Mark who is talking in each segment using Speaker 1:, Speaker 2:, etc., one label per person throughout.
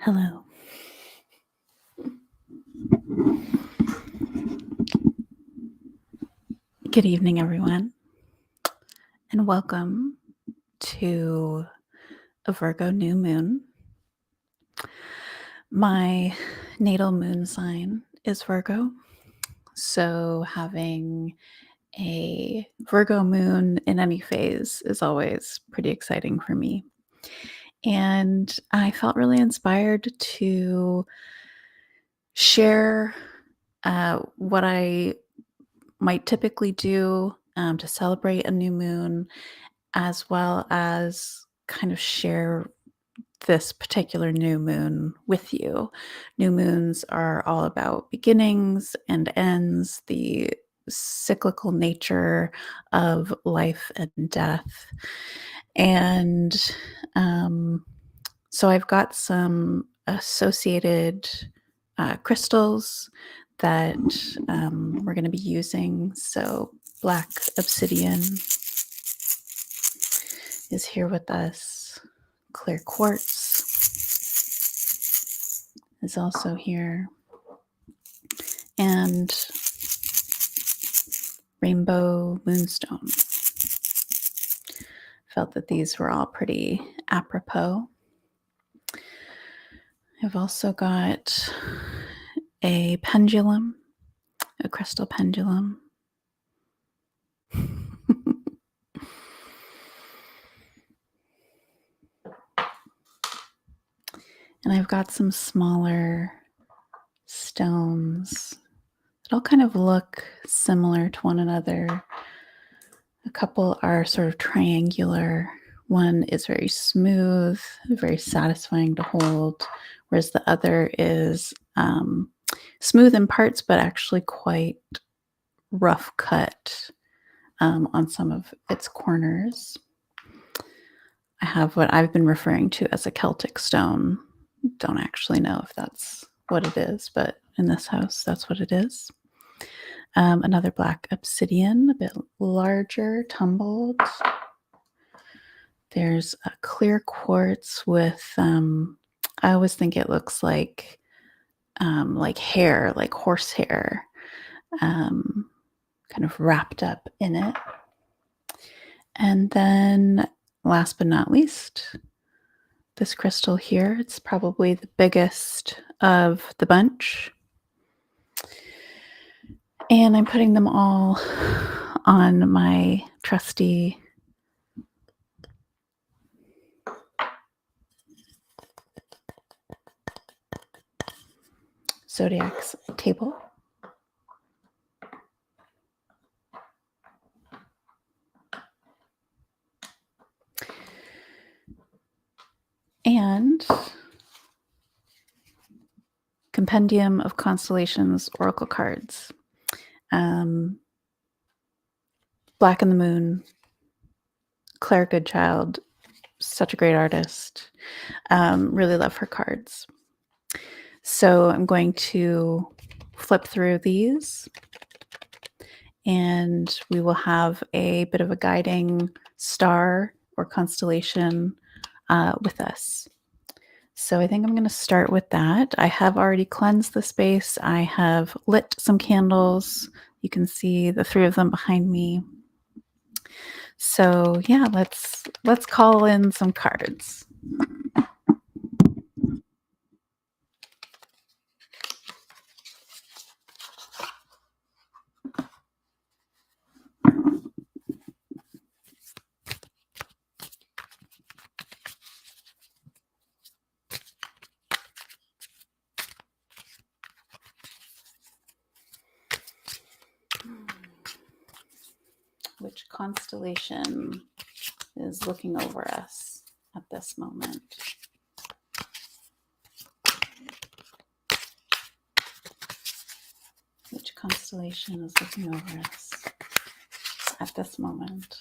Speaker 1: Hello. Good evening, everyone, and welcome to a Virgo new moon. My natal moon sign is Virgo, so having a Virgo moon in any phase is always pretty exciting for me. And I felt really inspired to share what I might typically do to celebrate a new moon, as well as kind of share this particular new moon with you. New moons are all about beginnings and ends, the cyclical nature of life and death. And so I've got some associated crystals that we're going to be using. So black obsidian is here with us. Clear quartz is also here. And rainbow moonstone. Felt that these were all pretty apropos. I've also got a pendulum, a crystal pendulum. And I've got some smaller stones that all kind of look similar to one another. A couple are sort of triangular. One is very smooth, very satisfying to hold, whereas the other is smooth in parts, but actually quite rough cut on some of its corners. I have what I've been referring to as a Celtic stone. Don't actually know if that's what it is, but in this house, that's what it is. Another black obsidian, a bit larger, tumbled. There's a clear quartz with, I always think it looks like hair, like horsehair, kind of wrapped up in it. And then last but not least, this crystal here. It's probably the biggest of the bunch. And I'm putting them all on my trusty zodiac's table. And Compendium of Constellations Oracle cards. Black and the Moon, Claire Goodchild, such a great artist. Really love her cards. So I'm going to flip through these, and we will have a bit of a guiding star or constellation with us. So I think I'm going to start with that. I have already cleansed the space. I have lit some candles. You can see the three of them behind me. So yeah, let's call in some cards. Which constellation is looking over us at this moment? Which constellation is looking over us at this moment?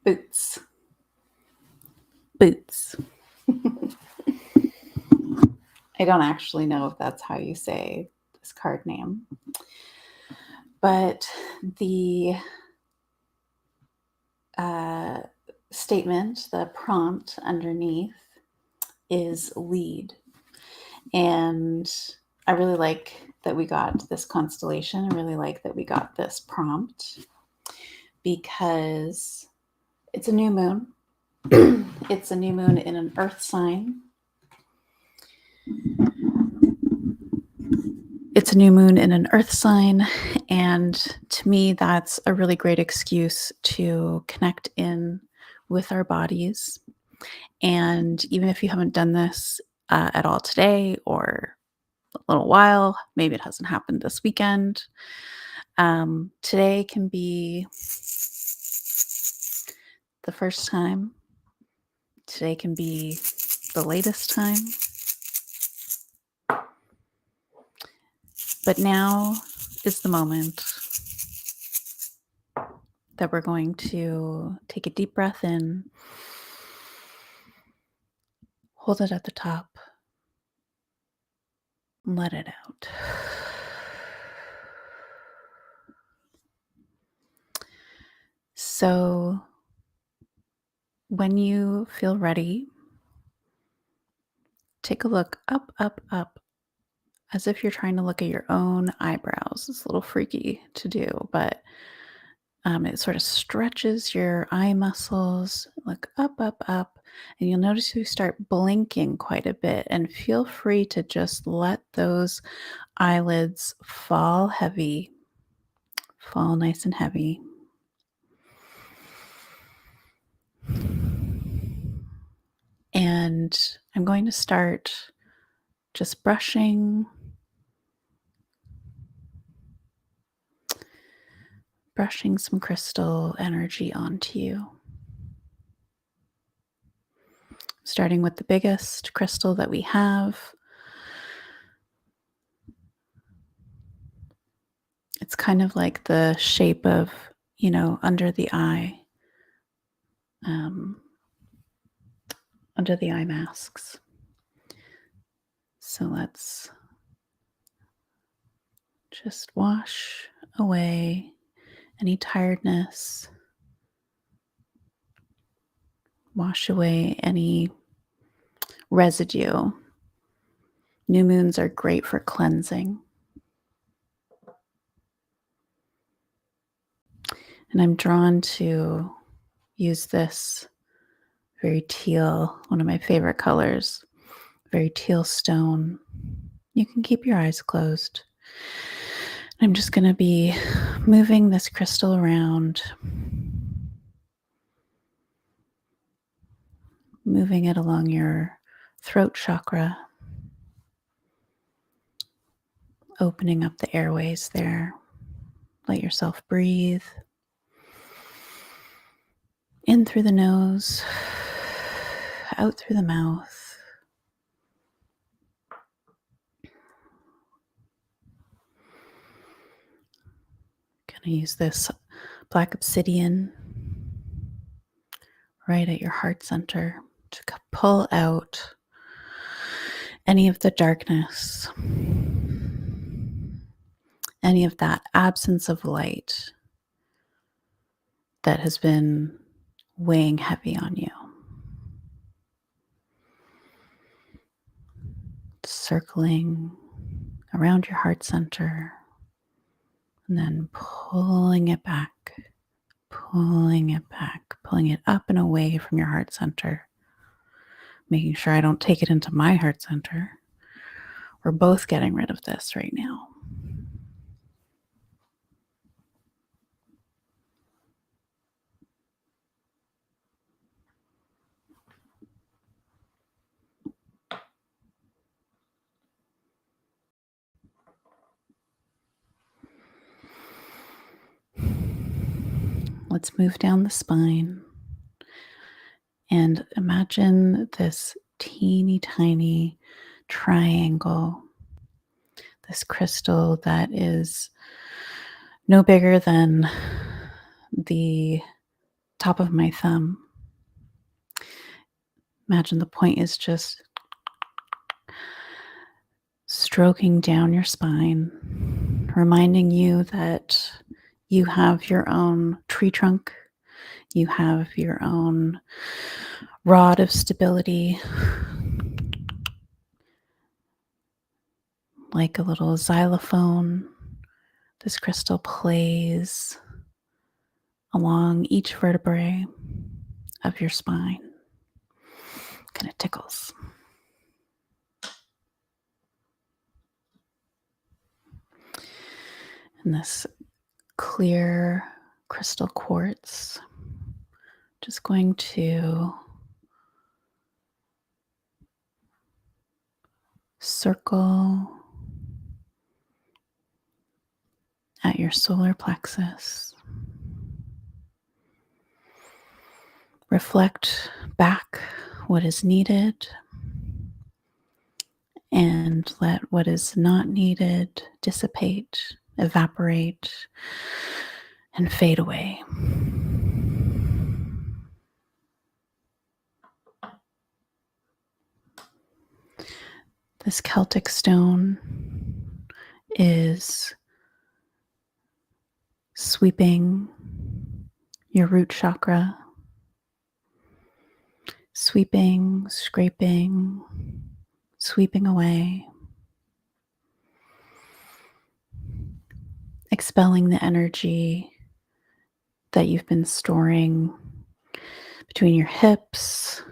Speaker 1: Boots. Boots. I don't actually know if that's how you say this card name. But the statement, the prompt underneath is lead. And I really like that we got this constellation. I really like that we got this prompt because it's a new moon. It's a new moon in an earth sign. It's a new moon in an earth sign. And to me, that's a really great excuse to connect in with our bodies. And even if you haven't done this at all today or a little while, maybe it hasn't happened this weekend, today can be the first time. Today can be the latest time. But now is the moment that we're going to take a deep breath in, hold it at the top, and let it out. So when you feel ready, take a look up, up, up, as if you're trying to look at your own eyebrows. It's a little freaky to do, but it sort of stretches your eye muscles. Look up, up, up, and you'll notice you start blinking quite a bit. And feel free to just let those eyelids fall heavy, fall nice and heavy. And I'm going to start just brushing some crystal energy onto you. Starting with the biggest crystal that we have. It's kind of like the shape of, under the eye. Under the eye masks. So let's just wash away any tiredness, wash away any residue. New moons are great for cleansing. And I'm drawn to use this very teal, one of my favorite colors, very teal stone. You can keep your eyes closed. I'm just going to be moving this crystal around, moving it along your throat chakra, opening up the airways there. Let yourself breathe. In through the nose, out through the mouth. Gonna use this black obsidian right at your heart center to pull out any of the darkness, any of that absence of light that has been weighing heavy on you. Circling around your heart center and then pulling it back, pulling it up and away from your heart center, making sure I don't take it into my heart center. We're both getting rid of this right now. Let's move down the spine and imagine this teeny tiny triangle, this crystal that is no bigger than the top of my thumb. Imagine the point is just stroking down your spine reminding you that you have your own tree trunk, you have your own rod of stability, like a little xylophone. This crystal plays along each vertebrae of your spine, kind of tickles. And this clear crystal quartz, just going to circle at your solar plexus. Reflect back what is needed and let what is not needed dissipate, evaporate, and fade away. This Celtic stone is sweeping your root chakra, sweeping, scraping, sweeping away, expelling the energy that you've been storing between your hips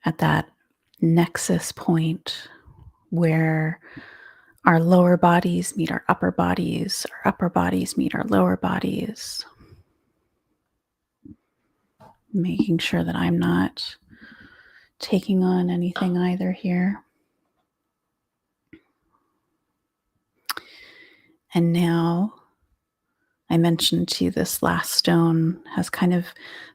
Speaker 1: at that nexus point where our lower bodies meet our upper bodies meet our lower bodies. Making sure that I'm not taking on anything either here. And now, I mentioned to you this last stone has kind of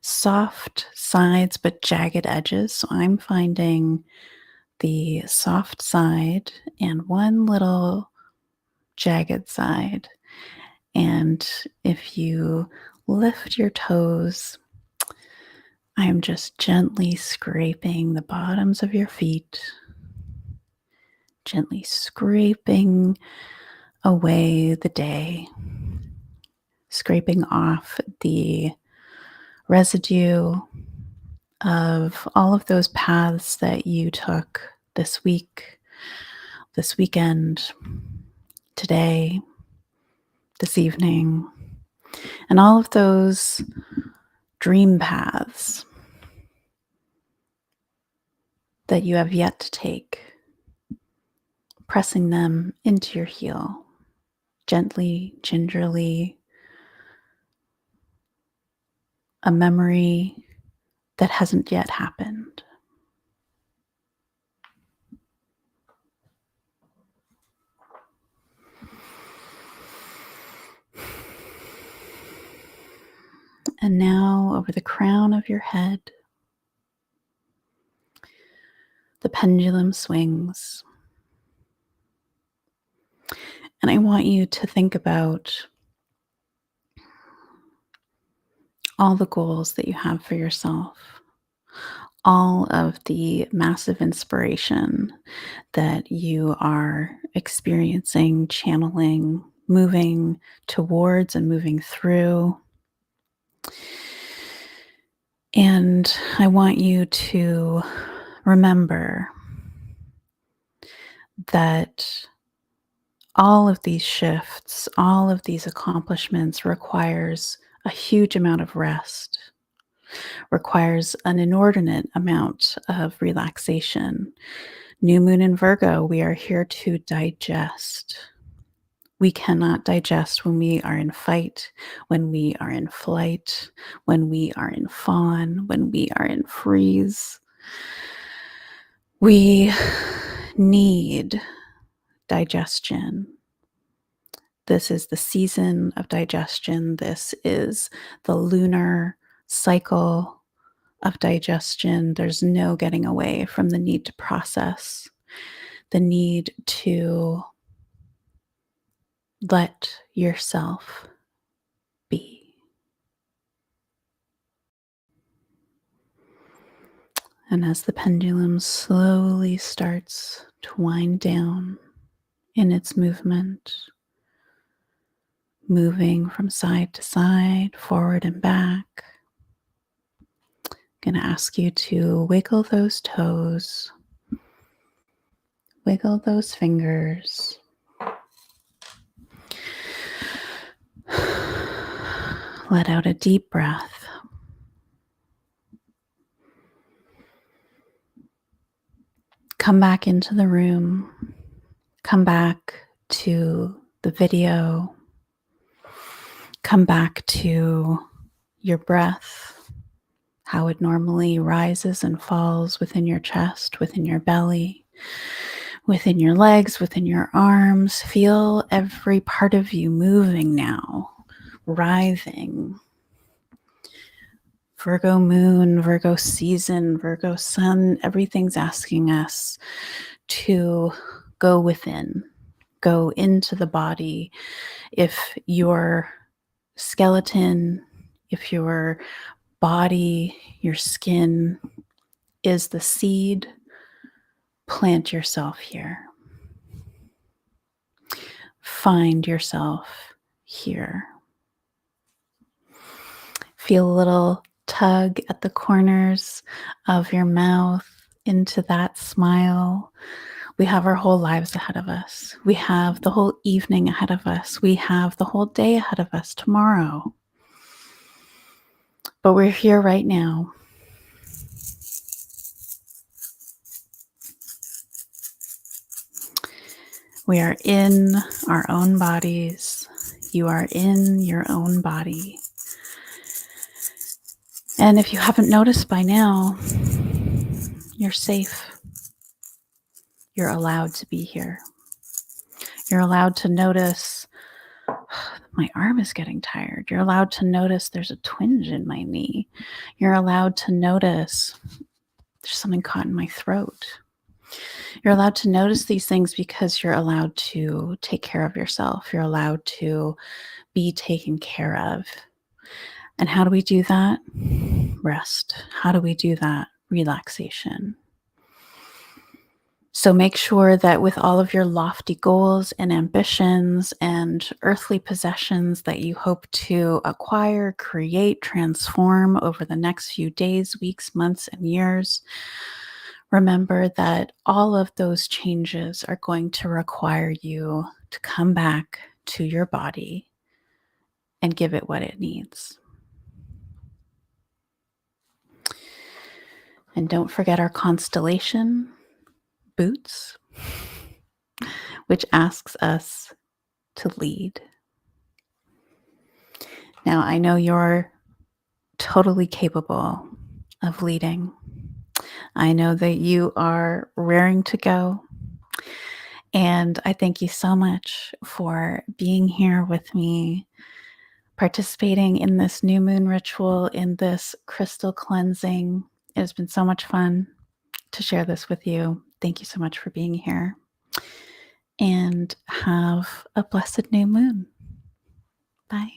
Speaker 1: soft sides but jagged edges. So I'm finding the soft side and one little jagged side. And if you lift your toes, I am just gently scraping the bottoms of your feet, gently scraping away the day, scraping off the residue of all of those paths that you took this week, this weekend, today, this evening, and all of those dream paths that you have yet to take, pressing them into your heel, gently, gingerly, a memory that hasn't yet happened. And now over the crown of your head, the pendulum swings. And I want you to think about all the goals that you have for yourself, all of the massive inspiration that you are experiencing, channeling, moving towards and moving through. And I want you to remember that all of these shifts, all of these accomplishments requires a huge amount of rest, requires an inordinate amount of relaxation. New moon in Virgo, we are here to digest. We cannot digest when we are in fight, when we are in flight, when we are in fawn, when we are in freeze. We need digestion. This is the season of digestion. This is the lunar cycle of digestion. There's no getting away from the need to process, the need to let yourself be. And as the pendulum slowly starts to wind down in its movement, moving from side to side, forward and back. I'm going to ask you to wiggle those toes, wiggle those fingers. Let out a deep breath. Come back into the room. Come back to the video. Come back to your breath, how it normally rises and falls within your chest, within your belly, within your legs, within your arms. Feel every part of you moving now, writhing. Virgo moon, Virgo season, Virgo sun, everything's asking us to go within, go into the body. If your skeleton, if your body, your skin is the seed, plant yourself here. Find yourself here. Feel a little tug at the corners of your mouth into that smile. We have our whole lives ahead of us. We have the whole evening ahead of us. We have the whole day ahead of us tomorrow. But we're here right now. We are in our own bodies. You are in your own body. And if you haven't noticed by now, you're safe. You're allowed to be here. You're allowed to notice, my arm is getting tired. You're allowed to notice there's a twinge in my knee. You're allowed to notice there's something caught in my throat. You're allowed to notice these things because you're allowed to take care of yourself. You're allowed to be taken care of. And how do we do that? Rest. How do we do that? Relaxation. So make sure that with all of your lofty goals and ambitions and earthly possessions that you hope to acquire, create, transform over the next few days, weeks, months, and years, remember that all of those changes are going to require you to come back to your body and give it what it needs. And don't forget our constellation, Boots, which asks us to lead. Now, I know you're totally capable of leading. I know that you are raring to go. And I thank you so much for being here with me, participating in this new moon ritual, in this crystal cleansing. It has been so much fun to share this with you. Thank you so much for being here. And have a blessed new moon. Bye.